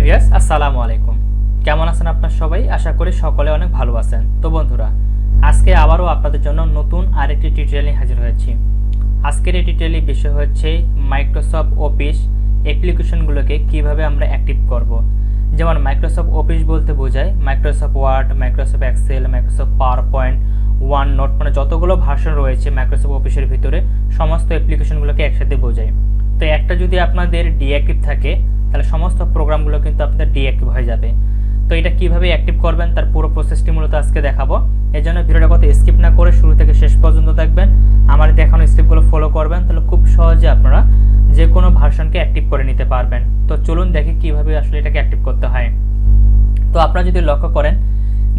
Viewers আসসালামু আলাইকুম। কেমন আছেন আপনারা সবাই? আশা করি সকলে অনেক ভালো আছেন। তো বন্ধুরা, আজকে আবারও আপনাদের জন্য নতুন আরেকটি টিউটোরিয়াল নিয়ে হাজির হয়েছি। আজকের এই টিউটোরিয়ালের বিষয় হচ্ছে মাইক্রোসফট অফিস অ্যাপ্লিকেশনগুলোকে কিভাবে আমরা অ্যাক্টিভ করব। যেমন মাইক্রোসফট অফিস বলতে বোঝায় Microsoft Word, Microsoft Excel, Microsoft PowerPoint, OneNote, মানে যতগুলো ভার্সন রয়েছে মাইক্রোসফট অফিসের ভিতরে সমস্ত অ্যাপ্লিকেশনগুলোকে একসাথে বোঝায়। তো একটা যদি আপনাদের ডিঅ্যাক্টিভ থাকে তাহলে সমস্ত প্রোগ্রামগুলো কিন্তু আপনাদের ডিঅ্যাক্টিভ হয়ে যাবে। তো এটা কিভাবে অ্যাক্টিভ করবেন তার পুরো প্রসেসটি মূলত আজকে দেখাবো। এর জন্য ভিডিওটা কত স্কিপ না করে শুরু থেকে শেষ পর্যন্ত দেখবেন, আমার দেখানো স্টেপগুলো ফলো করবেন, তাহলে খুব সহজে আপনারা যে কোনো ভার্সনকে অ্যাক্টিভ করে নিতে পারবেন। তো চলুন দেখি কিভাবে আসলে এটাকে অ্যাক্টিভ করতে হয়। তো আপনারা যদি লক্ষ্য করেন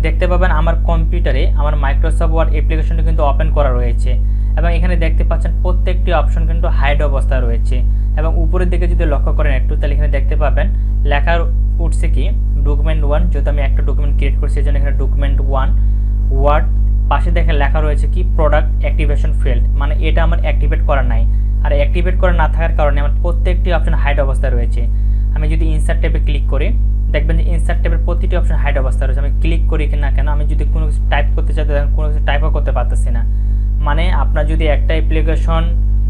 দেখতে পাবেন আমার কম্পিউটারে আমার মাইক্রোসফট ওয়ার্ড অ্যাপ্লিকেশনটি কিন্তু ওপেন করা রয়েছে এবং এখানে দেখতে পাচ্ছেন প্রত্যেকটি অপশন কিন্তু হাইড অবস্থায় রয়েছে এবং উপরের দিকে যদি লক্ষ্য করেন একটু তাহলে এখানে দেখতে পাবেন লেখা উঠছে কি ডকুমেন্ট 1, যেহেতু আমি একটা ডকুমেন্ট ক্রিয়েট করছি এই জন্য এখানে ডকুমেন্ট 1 ওয়ার্ড, পাশে দেখেন লেখা রয়েছে কি প্রোডাক্ট অ্যাক্টিভেশন ফেল্ড, মানে এটা আমার অ্যাক্টিভেট করা নাই। আর অ্যাক্টিভেট করা না থাকার কারণে আমার প্রত্যেকটি অপশন হাইড অবস্থায় রয়েছে। আমি যদি ইনসার্ট ট্যাবে ক্লিক করি দেখবেন যে ইনসার্ট ট্যাবের প্রতিটি অপশন হাইড অবস্থা রয়েছে। আমি ক্লিক করি কি না কেন, আমি যদি কোনো কিছু টাইপ করতে চাই তাহলে কোনো কিছু টাইপও করতে পারতেছি না। মানে আপনার যদি একটা অ্যাপ্লিকেশন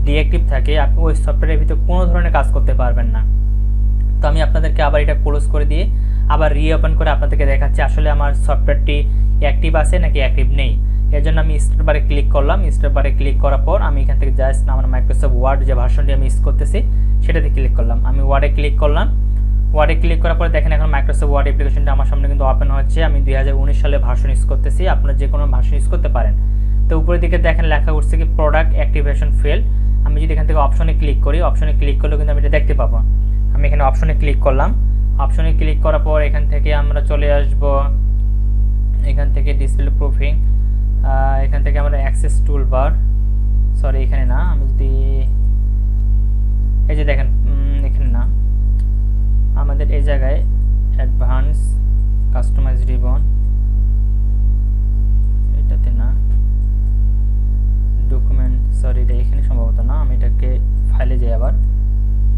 ডিঅ্যাক্টিভ থাকে আপনি ওই সফটওয়্যারের ভিতরে কোনো ধরনের কাজ করতে পারবেন না। তো আমি আপনাদেরকে আবার এটা ক্লোজ করে দিয়ে আবার রিওপেন করে আপনাদেরকে দেখাচ্ছি আসলে আমার সফটওয়্যারটি অ্যাক্টিভ আছে নাকি অ্যাক্টিভ নেই। এর জন্য আমি স্টার্ট বারে ক্লিক করলাম। স্টার্ট বারে ক্লিক করার পর আমি এখান থেকে জাস্ট আমার মাইক্রোসফট ওয়ার্ড যে ভার্সনটি আমি ইউজ করতেছি সেটাতে ক্লিক করলাম। আমি ওয়ার্ডে ক্লিক করলাম। ওয়ার্ডে ক্লিক করার পরে দেখেন এখন মাইক্রোসফট ওয়ার্ড অ্যাপ্লিকেশনটা আমার সামনে কিন্তু ওপেন হচ্ছে। আমি 2019 সালে ভার্সন ইউজ করতেছি, আপনারা যে কোনো ভার্সন ইউজ করতে পারেন। তো উপরের দিকে দেখেন লেখা উঠছে কি প্রোডাক্ট অ্যাক্টিভেশন ফেল্ড। আমি যদি এখান থেকে অপশনে ক্লিক করি, অপশনে ক্লিক করলে কিন্তু আমি এটা দেখতে পাবো। আমি এখানে অপশনে ক্লিক করলাম। অপশনে ক্লিক করার পর এখান থেকে আমরা চলে আসব এখান থেকে ডিসপ্লে প্রুফিং, এখান থেকে আমরা অ্যাক্সেস টুলবার, সরি এখানে না, আমি যদি এই যে দেখেন এখানে না, আমাদের এই জায়গায় অ্যাডভান্স কাস্টমাইজ রিবন, এটাতে না, ডকুমেন্ট, সরি এটা এখানে সম্ভবত না, আমি এটাকে ফাইলে যাই আবার।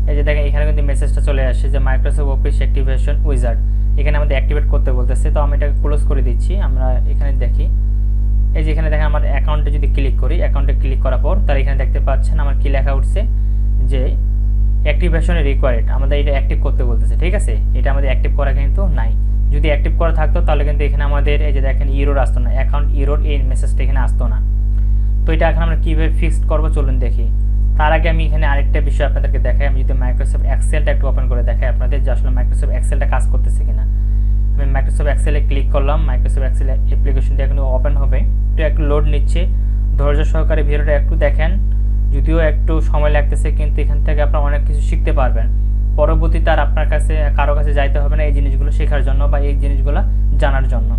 এই যে দেখেন এখানে কিন্তু মেসেজটা চলে আসে যে মাইক্রোসফট অফিস অ্যাক্টিভেশন উইজার্ড, এখানে আমাদের অ্যাক্টিভেট করতে বলতেছে। তো আমি এটাকে ক্লোজ করে দিচ্ছি। আমরা এখানে দেখি এই যে এখানে দেখেন আমার অ্যাকাউন্টে যদি ক্লিক করি, অ্যাকাউন্টে ক্লিক করার পর তার এখানে দেখতে পাচ্ছেন আমার কি লেখা উঠছে যে অ্যাক্টিভেশন রিকোয়ার্ড, আমাদের এটা অ্যাক্টিভ করতে বলতেছে। ঠিক আছে, এটা আমাদের অ্যাক্টিভ করা কিন্তু নাই। যদি অ্যাক্টিভ করা থাকতো তাহলে কিন্তু এখানে আমাদের এই যে দেখেন ইরোর আসতো না, অ্যাকাউন্ট ইরোর এই মেসেজটা এখানে আসতো না। তো এটা এখন আমরা কীভাবে ফিক্সড করবো চলুন দেখি। তার আগে আমি এখানে আরেকটা বিষয় আপনাদেরকে দেখাই। আমি যদি মাইক্রোসফট এক্সেলটা একটু ওপেন করে দেখাই আপনাদের যে আসলে মাইক্রোসফট এক্সেলটা কাজ করতেছে কিনা। আমি মাইক্রোসফট এক্সেলে ক্লিক করলাম। মাইক্রোসফট এক্সেল অ্যাপ্লিকেশনটা এখন ওপেন হবে, তো একটু লোড নিচ্ছে। ধৈর্য সহকারে ভিডিওটা একটু দেখেন, যদিও একটু সময় লাগতেছে কিন্তু এখান থেকে আপনারা অনেক কিছু শিখতে পারবেন। পরবর্তীতে আর আপনার কাছে কারো কাছে যাইতে হবে না এই জিনিসগুলো শেখার জন্য বা এই জিনিসগুলো জানার জন্য।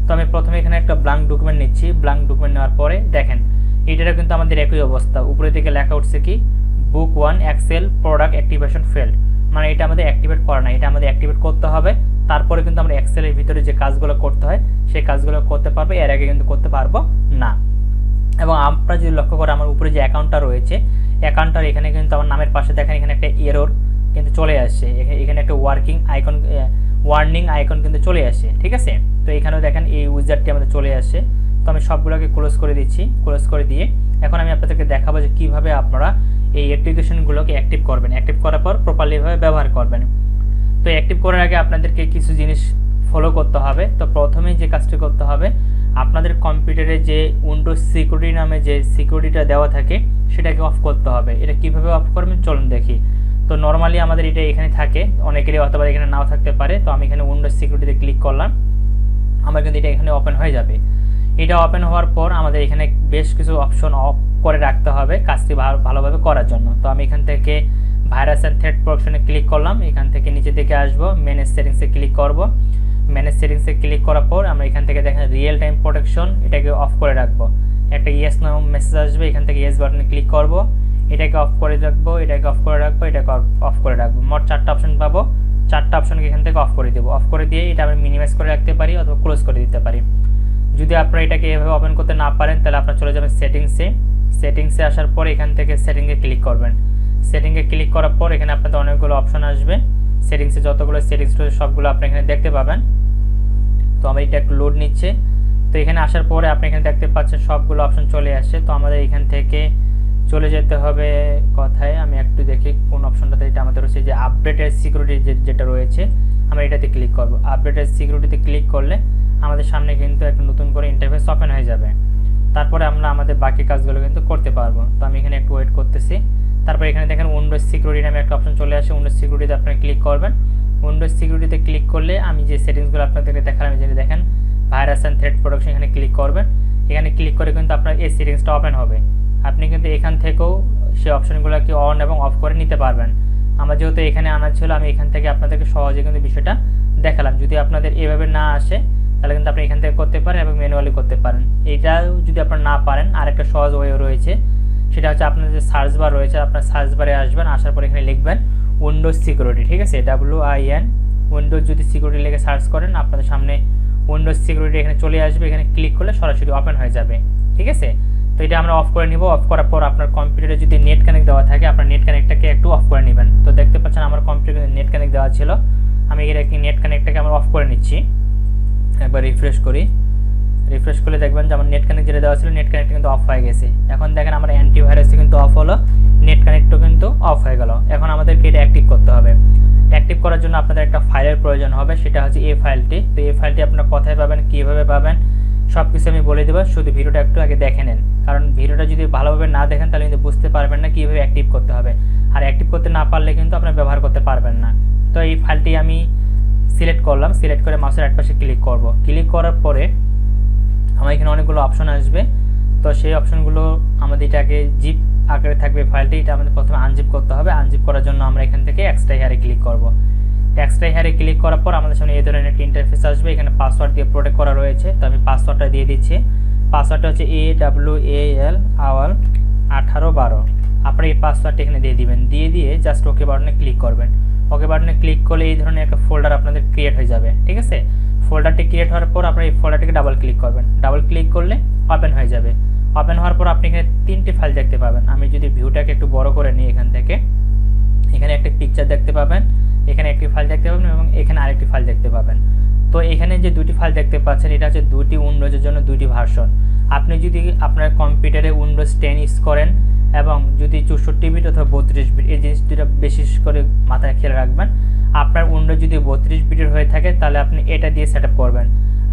তো আমি প্রথমে এখানে একটা ব্ল্যাঙ্ক ডকুমেন্ট নিচ্ছি। ব্ল্যাঙ্ক ডকুমেন্ট নেওয়ার পরে দেখেন এইটারও কিন্তু আমাদের একই অবস্থা। উপরের দিকে লেখা উঠছে কি বুক 1 এক্সেল প্রোডাক্ট অ্যাক্টিভেশন ফেল্ড, মানে এটা আমাদের অ্যাক্টিভেট করা না, এটা আমাদের অ্যাক্টিভেট করতে হবে। তারপরে কিন্তু আমরা এক্সেলের ভিতরে যে কাজগুলো করতে হয় সেই কাজগুলো করতে পারবো, এর আগে কিন্তু করতে পারবো না। এবং আপনারা যদি লক্ষ্য করে আমার উপরে যে অ্যাকাউন্টটা রয়েছে অ্যাকাউন্টটার এখানে কিন্তু আমার নামের পাশে দেখেন এখানে একটা এরর কিন্তু চলে আসছে, এখানে একটা ওয়ার্নিং আইকন কিন্তু চলে আসে। ঠিক আছে, তো এখানেও দেখেন এই উইজারটি আমাদের চলে আসে। তো আমি সবগুলোকে ক্লোজ করে দিচ্ছি। ক্লোজ করে দিয়ে এখন আমি আপনাদেরকে দেখাবো যে কীভাবে আপনারা এই অ্যাপ্লিকেশনগুলোকে অ্যাক্টিভ করবেন, অ্যাক্টিভ করার পর প্রপারলিভাবে ব্যবহার করবেন। তো অ্যাক্টিভ করার আগে আপনাদেরকে কিছু জিনিস ফলো করতে হবে। তো প্রথমেই যে কাজটি করতে হবে আপনাদের কম্পিউটারে যে উইন্ডোজ সিকিউরিটি নামে যে সিকিউরিটিটা দেওয়া থাকে সেটাকে অফ করতে হবে। এটা কিভাবে অফ করবেন চলুন দেখি। তো নর্মালি আমাদের এটা এখানে থাকে, অনেকেরই অথবা এখানে নাও থাকতে পারে। তো আমি এখানে উইন্ডোজ সিকিউরিটিতে ক্লিক করলাম, আমার কিন্তু এটা এখানে ওপেন হয়ে যাবে। এটা ওপেন হওয়ার পর আমাদের এখানে বেশ কিছু অপশন অফ করে রাখতে হবে কাজটি ভালোভাবে করার জন্য। তো আমি এখান থেকে ভাইরাস অ্যান্ড থ্রেট প্রোটেকশনে ক্লিক করলাম। এখান থেকে নিচে দিকে আসবো, ম্যানেজ সেটিংসে ক্লিক করব। ম্যানেজ সেটিংসে ক্লিক করার পর আমরা এখান থেকে দেখেন রিয়েল টাইম প্রোটেকশন, এটাকে অফ করে রাখবো। একটা ইয়েস নাও মেসেজ আসবে, এখান থেকে ইয়েস বাটনে ক্লিক করব, এটাকে অফ করে রাখবো, এটাকে অফ করে রাখবো, এটাকে অফ করে রাখবো। মোট 4টা অপশন পাবো, 4টা অপশনকে এখান থেকে অফ করে দেবো। অফ করে দিয়ে এটা আমি মিনিমাইজ করে রাখতে পারি অথবা ক্লোজ করে দিতে পারি। যদি আপনারা এটাকে এভাবে ওপেন করতে না পারেন তাহলে আপনারা চলে যাবেন সেটিংসে আসার পর এখান থেকে সেটিংয়ে ক্লিক করবেন। সেটিংয়ে ক্লিক করার পর এখানে আপনাদের অনেকগুলো অপশন আসবে। সেটিংসে যতগুলো সেটিংস রয়েছে সবগুলো আপনি এখানে দেখতে পাবেন। তো আমার এটা একটু লোড নিচ্ছে। তো এখানে আসার পরে আপনি এখানে দেখতে পাচ্ছেন সবগুলো অপশন চলে আসছে। তো আমাদের এখান থেকে চলে যেতে হবে কথায়, আমি একটু দেখি কোন অপশনটাতে, এটা আমাদের হচ্ছে যে আপডেটেড সিকিউরিটি যেটা রয়েছে, আমরা এটাতে ক্লিক করব। আপডেটেড সিকিউরিটিতে ক্লিক করলে আমাদের সামনে কিন্তু একটা নতুন করে ইন্টারফেস ওপেন হয়ে যাবে। তারপরে আমরা আমাদের বাকি কাজগুলো কিন্তু করতে পারবো। তো আমি এখানে একটু ওয়েট করতেছি। তারপর এখানে দেখেন উইন্ডোজ সিকিউরিটি নামে একটা অপশন চলে আসে। উইন্ডোজ সিকিউরিটিতে আপনি ক্লিক করবেন। উইন্ডোজ সিকিউরিটিতে ক্লিক করলে আমি যে সেটিংসগুলো আপনাদেরকে দেখালাম, যেটা দেখেন ভাইরাস অ্যান্ড থ্রেট প্রোটেকশন, এখানে ক্লিক করবেন। এখানে ক্লিক করে কিন্তু আপনার এই সেটিংসটা ওপেন হবে। আপনি কিন্তু এখান থেকেও সেই অপশনগুলোকে অন এবং অফ করে নিতে পারবেন। আমার যেহেতু এখানে আনা ছিল, আমি এখান থেকে আপনাদেরকে সহজে কিন্তু বিষয়টা দেখালাম। যদি আপনাদের এভাবে না আসে তাহলে কিন্তু আপনি এখান থেকে করতে পারেন এবং ম্যানুয়ালি করতে পারেন। এইটাও যদি আপনারা না পারেন, আরেকটা সহজ ওয়ে রয়েছে, সেটা হচ্ছে আপনার যে সার্চ বার রয়েছে, আপনার সার্চ বারে আসবেন, আসার পরে এখানে লিখবেন উইন্ডোজ সিকিউরিটি, ঠিক আছে, WIN উইন্ডোজ যদি সিকিউরিটি লিখে সার্চ করেন আপনাদের সামনে উইন্ডোজ সিকিউরিটি এখানে চলে আসবে। এখানে ক্লিক করলে সরাসরি ওপেন হয়ে যাবে, ঠিক আছে। তো এটা আমরা অফ করে নিব। অফ করার পর আপনার কম্পিউটারে যদি নেট কানেক্ট দেওয়া থাকে, আপনার নেট কানেক্টটাকে একটু অফ করে নেবেন। তো দেখতে পাচ্ছেন আমার কম্পিউটারে নেট কানেক্ট দেওয়া ছিল, আমি এর নেট কানেক্টটাকে আমরা অফ করে নিচ্ছি। একবার রিফ্রেশ করি। রিফ্রেশ করলে দেখবেন যে আমার নেট কানেক্ট যেটা দেওয়া ছিল, নেট কানেক্ট কিন্তু অফ হয়ে গেছে। এখন দেখেন আমার অ্যান্টিভাইরাসে কিন্তু অফ হলো, নেট কানেক্টও কিন্তু অফ হয়ে গেল। এখন আমাদেরকে এটা অ্যাক্টিভ করতে হবে। অ্যাক্টিভ করার জন্য আপনাদের একটা ফাইলের প্রয়োজন হবে, সেটা হচ্ছে এই ফাইলটি। তো এই ফাইলটি আপনারা কোথায় পাবেন, কীভাবে পাবেন, সব কিছু আমি বলে দেবো। শুধু ভিডিওটা একটু আগে দেখে নেন, কারণ ভিডিওটা যদি ভালোভাবে না দেখেন তাহলে কিন্তু বুঝতে পারবেন না কীভাবে অ্যাক্টিভ করতে হবে। আর অ্যাক্টিভ করতে না পারলে কিন্তু আপনারা ব্যবহার করতে পারবেন না। তো এই ফাইলটি আমি সিলেক্ট করলাম। সিলেক্ট করে মাউসের এক পাশে ক্লিক করব। ক্লিক করার পরে আমার এখানে অনেকগুলো অপশন আসবে। তো সেই অপশনগুলো আমাদের এটাকে জিপ আকারে থাকবে ফাইলটি, এটা আমাদের প্রথমে আনজিপ করতে হবে। আনজিপ করার জন্য আমরা এখান থেকে এক্সট্রা হেয়ারে ক্লিক করব। এক্সট্রা হেয়ারে ক্লিক করার পর আমাদের সামনে এই ধরনের একটা ইন্টারফেস আসবে। এখানে পাসওয়ার্ড দিয়ে প্রোটেক্ট করা রয়েছে, তো আমি পাসওয়ার্ডটা দিয়ে দিচ্ছি। পাসওয়ার্ডটা হচ্ছে AWAL AWAL 1812। আপনারা এই পাসওয়ার্ডটা এখানে দিয়ে দিবেন। দিয়ে জাস্ট ওকে বাটনে ক্লিক করবেন। ওকে বাটনে ক্লিক করলে এই ধরনের একটা ফোল্ডার আপনাদের ক্রিয়েট হয়ে যাবে, ঠিক আছে। ফোল্ডারটি ক্রিয়েট হওয়ার পর আপনারা এই ফোল্ডারটিকে ডাবল ক্লিক করবেন। ডাবল ক্লিক করলে ওপেন হয়ে যাবে। ওপেন হওয়ার পর আপনি এখানে 3টি ফাইল দেখতে পাবেন। আমি যদি ভিউটাকে একটু বড় করে নিই, এখান থেকে এখানে একটা পিকচার দেখতে পাবেন, এখানে একটি ফাইল দেখতে পাবেন এবং এখানে আরেকটি ফাইল দেখতে পাবেন। তো এখানে যে দুটি ফাইল দেখতে পাচ্ছেন, এটা হচ্ছে দুটি উইন্ডোজের জন্য দুটি ভার্সন। আপনি যদি আপনার কম্পিউটারে উইন্ডোজ 10 ইউজ করেন এবং যদি 64 বিট অথবা 32 বিট, এই জিনিস দুটো বিশেষ করে মাথায় খেয়াল রাখবেন। আপনার উইন্ডোজ যদি 32 বিটের হয়ে থাকে তাহলে আপনি এটা দিয়ে সেট করবেন।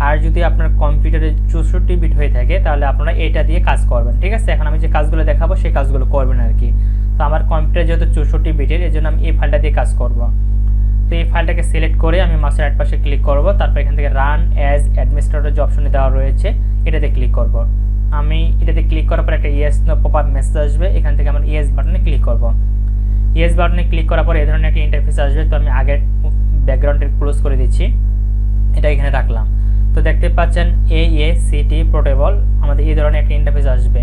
আর যদি আপনার কম্পিউটারে 64 বিট হয়ে থাকে তাহলে আপনারা এটা দিয়ে কাজ করবেন, ঠিক আছে। এখন আমি যে কাজগুলো দেখাবো সেই কাজগুলো করবেন আর কি। তো আমার কম্পিউটার যেহেতু 64 বিটের, এই জন্য আমি এই ফাইলটা দিয়ে কাজ করব। তো এই ফাইলটাকে সিলেক্ট করে আমি মাউসের এক পাশে ক্লিক করব। তারপর এখান থেকে রান অ্যাজ অ্যাডমিনিস্ট্রেটর যে অপশনে দেওয়া রয়েছে এটাতে ক্লিক করব। আমি এটাতে ক্লিক করার পর একটা yes no pop up message আসবে। এখান থেকে আমার ইয়েস বাটনে ক্লিক করব। ইয়েস বাটনে ক্লিক করার পর এই ধরনের একটা ইন্টারফেস আসবে। তো আমি আগের ব্যাকগ্রাউন্ডটা ক্লোজ করে দিচ্ছি, এটা এখানে রাখলাম। তো দেখতে পাচ্ছেন AACT পোর্টেবল, আমাদের এই ধরনের একটা ইন্টারফেস আসবে।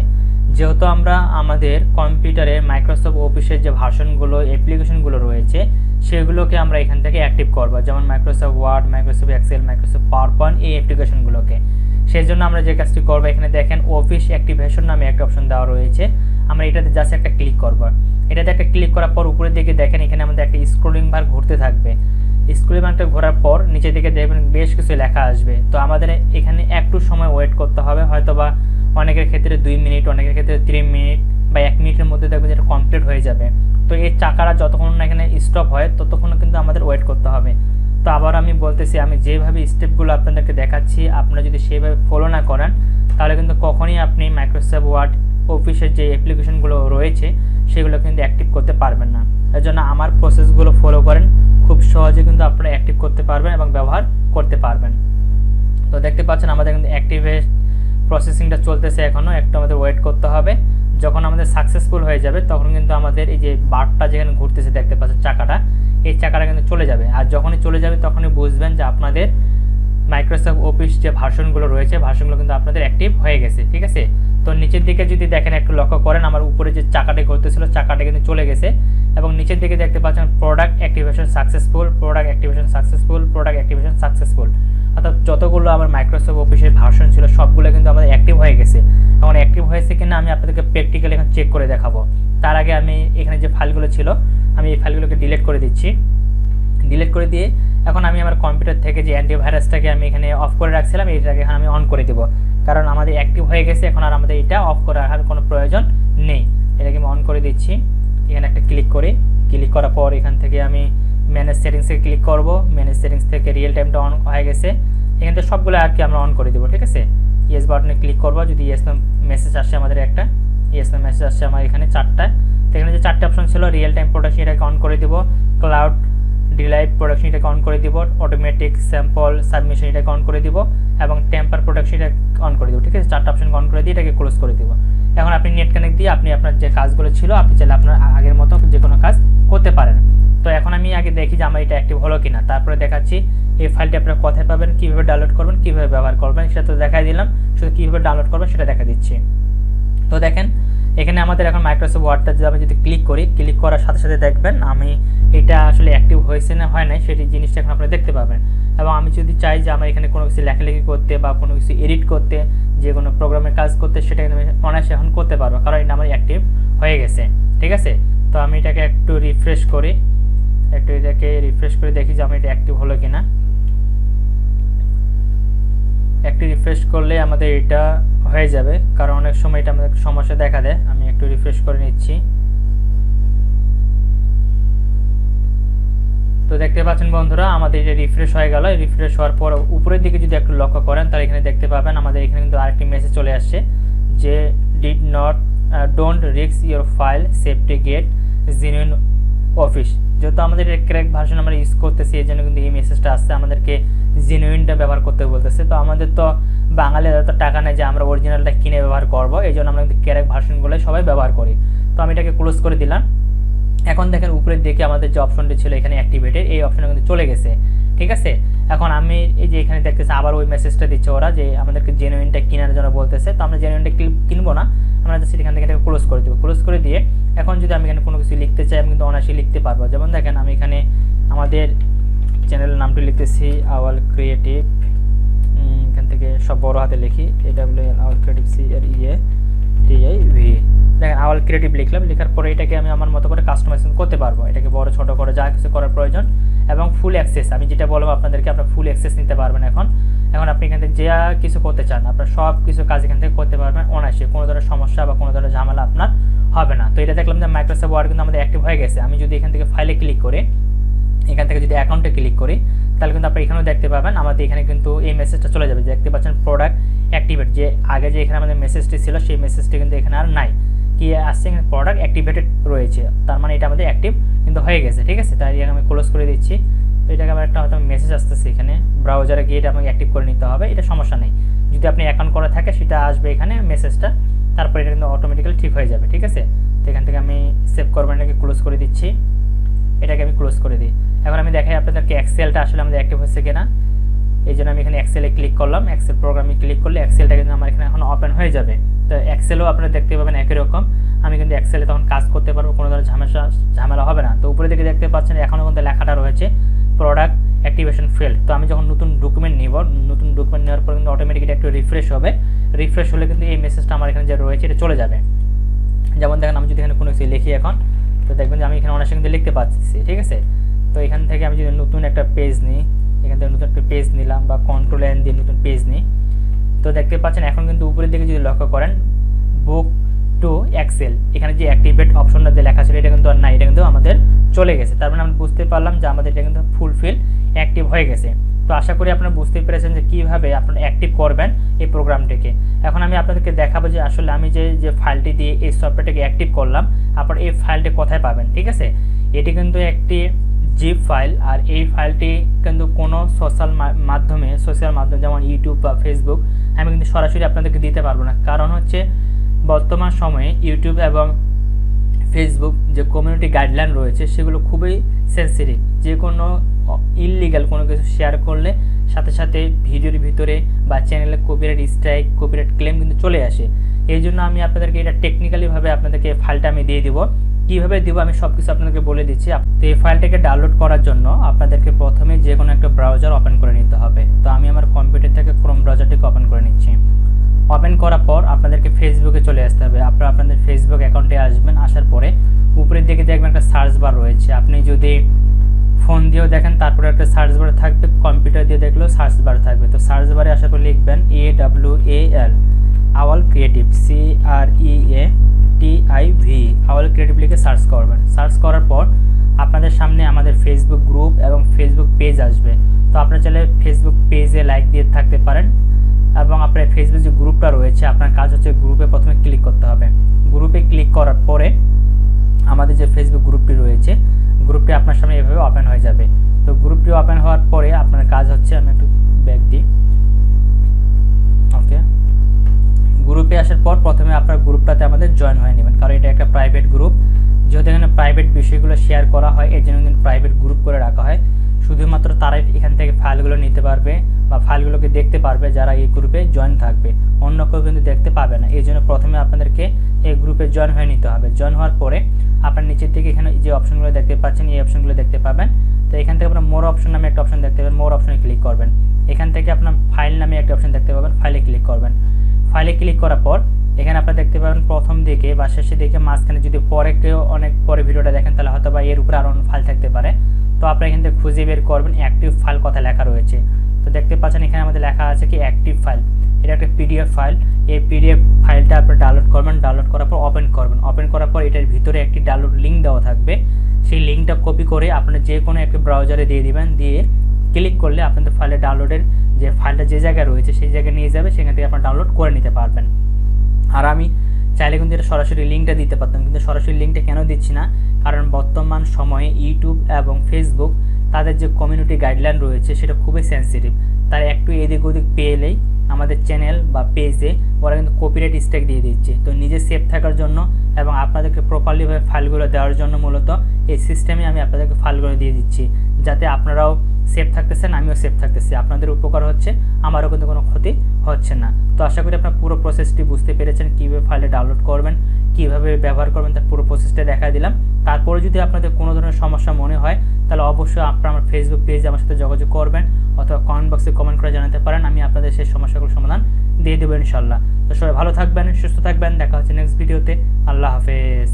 যেহেতু আমরা আমাদের কম্পিউটারে মাইক্রোসফট অফিসের যে ভার্সনগুলো অ্যাপ্লিকেশনগুলো রয়েছে সেগুলোকে আমরা এখান থেকে অ্যাক্টিভ করব, যেমন Microsoft Word, Microsoft Excel, Microsoft PowerPoint, এই অ্যাপ্লিকেশনগুলোকে। সেই জন্য আমরা যে কাজটি করবো, এখানে দেখেন অফিস অ্যাক্টিভেশন নামে একটা অপশন দেওয়া রয়েছে। আমরা এটাতে জাস্ট একটা ক্লিক করব। এটাতে একটা ক্লিক করার পর উপরের দিকে দেখেন এখানে আমাদের একটা স্ক্রলিং বার ঘুরতে থাকবে। স্ক্রলিং বারটা ঘোরার পর নিচের দিকে দেখবেন বেশ কিছু লেখা আসবে। তো আমাদের এখানে একটু সময় ওয়েট করতে হবে, হয়তোবা অনেকের ক্ষেত্রে 2 মিনিট, অনেকের ক্ষেত্রে 3 মিনিট বা 1 মিনিটের মধ্যে দেখবেন যেটা কমপ্লিট হয়ে যাবে। তো এই চাকাটা যতক্ষণ না এখানে স্টপ হয় ততক্ষণ কিন্তু আমাদের ওয়েট করতে হবে। তো আবার আমি বলতেছি, আমি যেভাবে স্টেপগুলো আপনাদেরকে দেখাচ্ছি আপনারা যদি সেইভাবে ফলো না করেন তাহলে কিন্তু কখনই আপনি মাইক্রোসফট ওয়ার্ড অফিসের যে অ্যাপ্লিকেশনগুলো রয়েছে সেগুলো কিন্তু অ্যাক্টিভ করতে পারবেন না। এর জন্য আমার প্রসেসগুলো ফলো করেন, খুব সহজে কিন্তু আপনারা অ্যাক্টিভ করতে পারবেন এবং ব্যবহার করতে পারবেন। তো দেখতে পাচ্ছেন আমাদের কিন্তু অ্যাক্টিভেট প্রসেসিংটা চলতেছে, এখনও একটু আমাদের ওয়েট করতে হবে। যখন আমাদের সাকসেসফুল হয়ে যাবে তখন কিন্তু আমাদের এই যে বারটা যেখানে ঘুরতেছে দেখতে পাচ্ছেন চাকাটা, এই চাকাটা কিন্তু চলে যাবে। আর যখনই চলে যাবে তখনই বুঝবেন যে আপনাদের মাইক্রোসফট অফিস যে ভার্সনগুলো রয়েছে ভার্সনগুলো কিন্তু আপনাদের অ্যাক্টিভ হয়ে গেছে, ঠিক আছে। তো নিচের দিকে যদি দেখেন একটু লক্ষ্য করেন, আমার উপরে যে চাকাটা ঘুরতেছিল চাকাটা কিন্তু চলে গেছে এবং নিচের দিকে দেখতে পাচ্ছেন product activation successful, product activation successful, product activation successful. অর্থাৎ যতগুলো আমার মাইক্রোসফট অফিসের ভার্সন ছিল সবগুলো কিন্তু আমাদের অ্যাক্টিভ হয়ে গেছে। এখন অ্যাক্টিভ হয়েছে কিনা আমি আপনাদেরকে প্র্যাকটিক্যালি এখন চেক করে দেখাবো। তার আগে আমি এখানে যে ফাইলগুলো ছিল আমি এই ফাইলগুলোকে ডিলিট করে দিচ্ছি। ডিলিট করে দিয়ে এখন আমি আমার কম্পিউটার থেকে যে অ্যান্টিভাইরাসটাকে আমি এখানে অফ করে রাখছিলাম এইটাকে এখন আমি অন করে দেব, কারণ আমাদের অ্যাক্টিভ হয়ে গেছে, এখন আর আমাদের এটা অফ করে রাখার কোনো প্রয়োজন নেই। এটাকে আমি অন করে দিচ্ছি। এখানে একটা ক্লিক করি, ক্লিক করার পর এখান থেকে আমি ম্যানেজ সেটিংসে ক্লিক করব। ম্যানেজ সেটিংস থেকে রিয়েল টাইমটা অন হয়ে গেছে, এখান থেকে সবগুলো আর কি আমরা অন করে দেবো। ঠিক আছে, ইয়েস বাটনে ক্লিক করবো। যদি ইয়েস নো মেসেজ আসে, আমাদের একটা ইয়েস নো মেসেজ আসছে আমার এখানে 4টা। তো এখানে যে 4টে অপশন ছিল, রিয়েল টাইম প্রোডাকশন এটাকে অন করে দিব, ক্লাউড ডিলাইট প্রোডাকশন এটাকে অন করে দিব, অটোমেটিক স্যাম্পল সাবমিশন এটাকে অন করে দিব এবং টেম্পার প্রোডাকশন এটা অন করে দিব। ঠিক আছে, 4টা অপশন অন করে দিয়ে এটাকে ক্লোজ করে দিব। এখন আপনি নেট কানেক্ট দিয়ে আপনি আপনার যে কাজগুলো ছিল আপনি চাইলে আপনার আগের মতো যে কোনো কাজ করতে পারেন। তো এখন আমি আগে দেখি যে আমার এটা অ্যাক্টিভ হলো কিনা, তারপরে দেখাচ্ছি এই ফাইলটি আপনারা কোথায় পাবেন, কীভাবে ডাউনলোড করবেন, কীভাবে ব্যবহার করবেন সেটা তো দেখাই দিলাম, শুধু কীভাবে ডাউনলোড করবেন সেটা দেখা দিচ্ছি। তো দেখেন এখানে আমাদের এখন মাইক্রোসফট ওয়ার্ডটা যদি আমি যদি ক্লিক করি, ক্লিক করার সাথে সাথে দেখবেন আমি এটা আসলে অ্যাক্টিভ হয়েছে না হয় নাই সেটি জিনিসটা এখন আপনারা দেখতে পাবেন। এবং আমি যদি চাই যে আমার এখানে কোনো কিছু লেখালেখি করতে বা কোনো কিছু এডিট করতে, যে কোনো প্রোগ্রামের কাজ করতে, সেটা কিন্তু আমি অনায়াসে এখন করতে পারবো, কারণ এটা আমার অ্যাক্টিভ হয়ে গেছে। ঠিক আছে, তো আমি এটাকে একটু রিফ্রেশ করি, একটু এটাকে রিফ্রেশ করে দেখি যে আমার এটা অ্যাক্টিভ হলো কিনা। একটু রিফ্রেশ করলে আমাদের এটা হয়ে যাবে, কারণ অনেক সময় এটা আমাদের সমস্যা দেখা দেয়। আমি একটু রিফ্রেশ করে নিচ্ছি। তো দেখতে পাচ্ছেন বন্ধুরা আমাদের এটা রিফ্রেশ হয়ে গেল। রিফ্রেশ হওয়ার পর উপরের দিকে যদি একটু লক্ষ্য করেন তাহলে এখানে দেখতে পাবেন আমাদের এখানে কিন্তু আরেকটি মেসেজ চলে আসছে যে don't risk your file safety get genuine Office. যেহেতু আমাদের ক্র্যাক ভার্সন আমরা ইউজ করতেছি এই জন্য কিন্তু এই মেসেজটা আসছে, আমাদেরকে জেনুইনটা ব্যবহার করতে বলতেছে। তো আমাদের তো বাঙালির এত টাকা নেই যে আমরা অরিজিনালটা কিনে ব্যবহার করবো, এই জন্য আমরা কিন্তু ক্র্যাক ভার্সনগুলোই সবাই ব্যবহার করি। তো আমি এটাকে ক্লোজ করে দিলাম। এখন দেখেন উপরের দিকে আমাদের যে অপশনটি ছিল এখানে অ্যাক্টিভেটেড, এই অপশনে কিন্তু চলে গেছে। ঠিক আছে, এখন আমি এই যে এখানে দেখতেছি আবার ওই মেসেজটা দিচ্ছে ওরা যে আমাদেরকে জেনুইনটা কেনার জন্য বলতেছে। তো আমরা জেনুইনটা কিনবো না, আমরা জাস্ট এখান থেকে এটাকে ক্লোজ করে দেবো। ক্লোজ করে দিয়ে এখন যদি আমি এখানে কোনো কিছু লিখতে চাই আমি কিন্তু অনায়াসে লিখতে পারবো। যেমন দেখেন আমি এখানে আমাদের চ্যানেলের নামটি লিখতেছি আওয়াল ক্রিয়েটিভ, এখান থেকে সব বড় হাতে লিখি AWL আওয়াল ক্রিয়েটিভ CREATIV। দেখেন আওয়াল ক্রিয়েটিভ লিখলাম, লেখার পরে এটাকে আমি আমার মতো করে কাস্টমাইজেশন করতে পারবো, এটাকে বড় ছোট করে যা কিছু করার প্রয়োজন। এবং ফুল অ্যাক্সেস আমি যেটা বলবো আপনাদেরকে, আপনার ফুল অ্যাক্সেস নিতে পারবেন। এখন আপনি এখান থেকে যা কিছু করতে চান আপনার সব কিছু কাজ এখান থেকে করতে পারবেন অনায়াসে, কোনো ধরনের সমস্যা বা কোনো ধরনের ঝামেলা আপনার হবে না। তো এটা দেখলাম যে মাইক্রোসফট ওয়ার্ড কিন্তু আমাদের অ্যাক্টিভ হয়ে গেছে। আমি যদি এখান থেকে ফাইলে ক্লিক করি, এখান থেকে যদি অ্যাকাউন্টে ক্লিক করি তাহলে কিন্তু আপনি এখানেও দেখতে পাবেন আমাদের এখানে কিন্তু এই মেসেজটা চলে যাবে। দেখতে পাচ্ছেন প্রোডাক্ট অ্যাক্টিভেট, যে আগে যে এখানে আমাদের মেসেজটি ছিল সেই মেসেজটি কিন্তু এখানে আর নাই, কি আসছে এখানে প্রোডাক্ট অ্যাক্টিভেটেড রয়েছে, তার মানে এটা আমাদের অ্যাক্টিভ কিন্তু হয়ে গেছে। ঠিক আছে, তাই আমি ক্লোজ করে দিচ্ছি। তো এটাকে আমার একটা হয়তো মেসেজ আসতেছে এখানে, ব্রাউজারে গিয়ে এটা আমাকে অ্যাক্টিভ করে নিতে হবে, এটা সমস্যা নেই। যদি আপনি অ্যাকাউন্ট করা থাকে সেটা আসবে এখানে মেসেজটা, তারপরে এটা কিন্তু অটোমেটিক্যালি ঠিক হয়ে যাবে। ঠিক আছে, তো এখান থেকে আমি সেভ করবেন এটাকে ক্লোজ করে দিচ্ছি, এটাকে আমি ক্লোজ করে দিই। এখন আমি দেখাই আপনাদেরকে এক্সেলটা আসলে আমাদের অ্যাক্টিভ হচ্ছে কিনা। এই জন্য আমি এখানে এক্সেলে ক্লিক করলাম, এক্সেল প্রোগ্রামে ক্লিক করলে এক্সেলটা কিন্তু আমার এখানে এখন ওপেন হয়ে যাবে। তো এক্সেলও আপনারা দেখতে পাবেন একই রকম, আমি কিন্তু এক্সেলে তখন কাজ করতে পারবো, কোনো ধরনের ঝামেলা হবে না। তো উপরে দিকে দেখতে পাচ্ছেন এখনও কিন্তু লেখাটা রয়েছে প্রোডাক্ট অ্যাক্টিভেশন ফেল্ড। তো আমি যখন নতুন ডকুমেন্ট নিব, নতুন ডকুমেন্ট নেওয়ার পর কিন্তু অটোমেটিক একটু রিফ্রেশ হবে, রিফ্রেশ হলে কিন্তু এই মেসেজটা আমার এখানে যে রয়েছে এটা চলে যাবে। যেমন দেখেন আমি যদি এখানে কোনো কিছু লিখি এখন, তো দেখবেন যে আমি এখানে অনেক কিন্তু লিখতে পারছি। ঠিক আছে, তো এখান থেকে আমি যদি নতুন একটা পেজ নিই, এখান থেকে নতুন একটা পেজ নিলাম বা কন্ট্রোল-N দিয়ে নতুন পেজ নিই, তো দেখতে পাচ্ছেন এখন কিন্তু উপরের দিকে যদি লক্ষ্য করেন বুক টু এক্সেল, এখানে যে অ্যাক্টিভেট অপশনটা দিয়ে লেখা ছিল এটা কিন্তু আর নাই, এটা কিন্তু আমাদের চলে গেছে। তার মানে আমরা বুঝতে পারলাম যে আমাদের এটা কিন্তু ফুলফিল অ্যাক্টিভ হয়ে গেছে। তো আশা করি আপনারা বুঝতে পেরেছেন যে কীভাবে আপনারা অ্যাক্টিভ করবেন এই প্রোগ্রামটিকে। এখন আমি আপনাদেরকে দেখাবো যে আসলে আমি যে ফাইলটি দিয়ে এই সফটওয়্যারটাকে অ্যাক্টিভ করলাম, আপনারা এই ফাইলটি কোথায় পাবেন। ঠিক আছে, এটি কিন্তু একটি জিপ ফাইল, আর এই ফাইলটি কিন্তু কোনো সোশ্যাল মাধ্যমে যেমন ইউটিউব বা ফেসবুক আমি কিন্তু সরাসরি আপনাদেরকে দিতে পারবো না, কারণ হচ্ছে বর্তমান সময়ে ইউটিউব এবং ফেসবুক যে কমিউনিটি গাইডলাইন রয়েছে সেগুলো খুবই সেন্সিটিভ, যে কোনো ইললিগাল কোনো কিছু শেয়ার করলে সাথে সাথে ভিডিওর ভিতরে বা চ্যানেলে কপিরাইট স্ট্রাইক, কপিরাইট ক্লেম কিন্তু চলে আসে। এই জন্য আমি আপনাদেরকে এটা টেকনিক্যালিভাবে আপনাদেরকে ফাইলটা আমি দিয়ে দিব, কীভাবে দিব আমি সব কিছু আপনাদেরকে বলে দিচ্ছি। তো এই ফাইলটাকে ডাউনলোড করার জন্য আপনাদেরকে প্রথমে যে কোনো একটা ব্রাউজার ওপেন করে নিতে হবে। তো আমি আমার কম্পিউটার থেকে ক্রোম ব্রাউজারটিকে ওপেন করে নিচ্ছি। ওপেন করার পর আপনাদেরকে ফেসবুকে চলে আসতে হবে, আপনারা আপনাদের ফেসবুক অ্যাকাউন্টে আসবেন। আসার পরে উপরের দিকে দেখবেন একটা সার্চ বার রয়েছে, আপনি যদি ফোন দিয়েও দেখেন, তারপরে একটা সার্চ বার থাকবে, কম্পিউটার দিয়ে দেখলেও সার্চ বার থাকবে। তো সার্চ বারে আসার পর লিখবেন AWAL আওয়াল ক্রিয়েটিভ, CREATIV আওয়াল ক্রিয়েটিভ লিখে সার্চ করবেন। সার্চ করার পর আপনাদের সামনে আমাদের ফেসবুক গ্রুপ এবং ফেসবুক পেজ আসবে। তো আপনারা চাইলে ফেসবুক পেজে লাইক দিয়ে থাকতে পারেন, এবং আপনার ফেসবুক যে গ্রুপটা রয়েছে, আপনার কাজ হচ্ছে গ্রুপে প্রথমে ক্লিক করতে হবে। গ্রুপে ক্লিক করার পরে আমাদের যে ফেসবুক গ্রুপটি রয়েছে, গ্রুপটি আপনার সামনে এভাবে ওপেন হয়ে যাবে। তো গ্রুপটি ওপেন হওয়ার পরে আপনার কাজ হচ্ছে, আমি একটু ব্যাক দিই, ওকে। গ্রুপে আসার পর প্রথমে আপনার গ্রুপটাতে আমাদের জয়েন হয়ে নেবেন, কারণ এটা একটা প্রাইভেট গ্রুপ। যেহেতু এখানে প্রাইভেট বিষয়গুলো শেয়ার করা হয়, এর জন্য কিন্তু প্রাইভেট গ্রুপ করে রাখা হয়। শুধুমাত্র তারাই এখান থেকে ফাইলগুলো নিতে পারবে বা ফাইলগুলোকে দেখতে পারবে যারা এই গ্রুপে জয়েন থাকবে, অন্য কেউ কিন্তু দেখতে পাবে না। এই জন্য প্রথমে আপনাদেরকে এই গ্রুপে জয়েন হয়ে নিতে হবে। জয়েন হওয়ার পরে আপনার নিচের দিকে এখানে যে অপশনগুলো দেখতে পাচ্ছেন, এই অপশনগুলো দেখতে পাবেন। তো এখান থেকে আপনার মোর অপশন নামে একটা অপশন দেখতে পাবেন, মোর অপশনে ক্লিক করবেন। এখান থেকে আপনার ফাইল নামে একটা অপশন দেখতে পাবেন, ফাইলে ক্লিক করবেন। ফাইলে ক্লিক করার পর এখানে আপনারা দেখতে পাবেন প্রথম দিকে বা শেষের দিকে মাঝখানে, যদি পরে কেউ অনেক পরে ভিডিওটা দেখেন তাহলে হয়তো বা এর উপরে আরও ফাইল থাকতে পারে। তো আপনারা এখান থেকে খুঁজে বের করবেন অ্যাক্টিভ ফাইল কথা লেখা রয়েছে। তো দেখতে পাচ্ছেন এখানে আমাদের লেখা আছে কি অ্যাক্টিভ ফাইল। এটা একটা পিডিএফ ফাইল। এই পিডিএফ ফাইলটা আপনি ডাউনলোড করবেন, ডাউনলোড করার পর ওপেন করবেন। ওপেন করার পর এটার ভিতরে একটি ডাউনলোড লিঙ্ক দেওয়া থাকবে। সেই লিঙ্কটা কপি করে আপনারা যে কোনো একটা ব্রাউজারে দিয়ে দিবেন, দিয়ে ক্লিক করলে আপনাদের ফাইলের ডাউনলোডের যে ফাইলটা যে জায়গায় রয়েছে সেই জায়গায় নিয়ে যাবে, সেখান থেকে আপনারা ডাউনলোড করে নিতে পারবেন। আর আমি চাইলে কিন্তু এটা সরাসরি লিঙ্কটা দিতে পারতাম, কিন্তু সরাসরি লিঙ্কটা কেন দিচ্ছি না, কারণ বর্তমান সময়ে ইউটিউব এবং ফেসবুক তাদের যে কমিউনিটি গাইডলাইন রয়েছে সেটা খুবই সেন্সিটিভ। তারা একটু এদিক ওদিক পেলেই আমাদের চ্যানেল বা পেজে ওরা কিন্তু কপিরাইট স্ট্রাইক দিয়ে দিচ্ছে। তো নিজে সেফ থাকার জন্য এবং আপনাদেরকে প্রপারলিভাবে ফাইলগুলো দেওয়ার জন্য মূলত এই সিস্টেমে আমি আপনাদেরকে ফাইলগুলো দিয়ে দিচ্ছি, যাতে আপনারাও সেফ থাকতেছেন, আমিও সেফ থাকতেছি, আপনাদের উপকার হচ্ছে, আমারও কিন্তু কোনো ক্ষতি হচ্ছে না। তো আশা করি আপনার পুরো প্রসেসটি বুঝতে পেরেছেন, কীভাবে ফাইলটা ডাউনলোড করবেন, কীভাবে ব্যবহার করবেন, তার পুরো প্রসেসটা দেখা দিলাম। তারপরে যদি আপনাদের কোনো ধরনের সমস্যা মনে হয় তাহলে অবশ্যই আপনারা আমার ফেসবুক পেজে আমার সাথে যোগাযোগ করবেন, অথবা কমেন্ট বক্সে কমেন্ট করে জানাতে পারেন। আমি আপনাদের সেই সমস্যাগুলোর সমাধান দিয়ে দেবো ইনশাল্লাহ। তো সবাই ভালো থাকবেন, সুস্থ থাকবেন, দেখা হচ্ছে নেক্সট ভিডিওতে। আল্লাহ হাফেজ।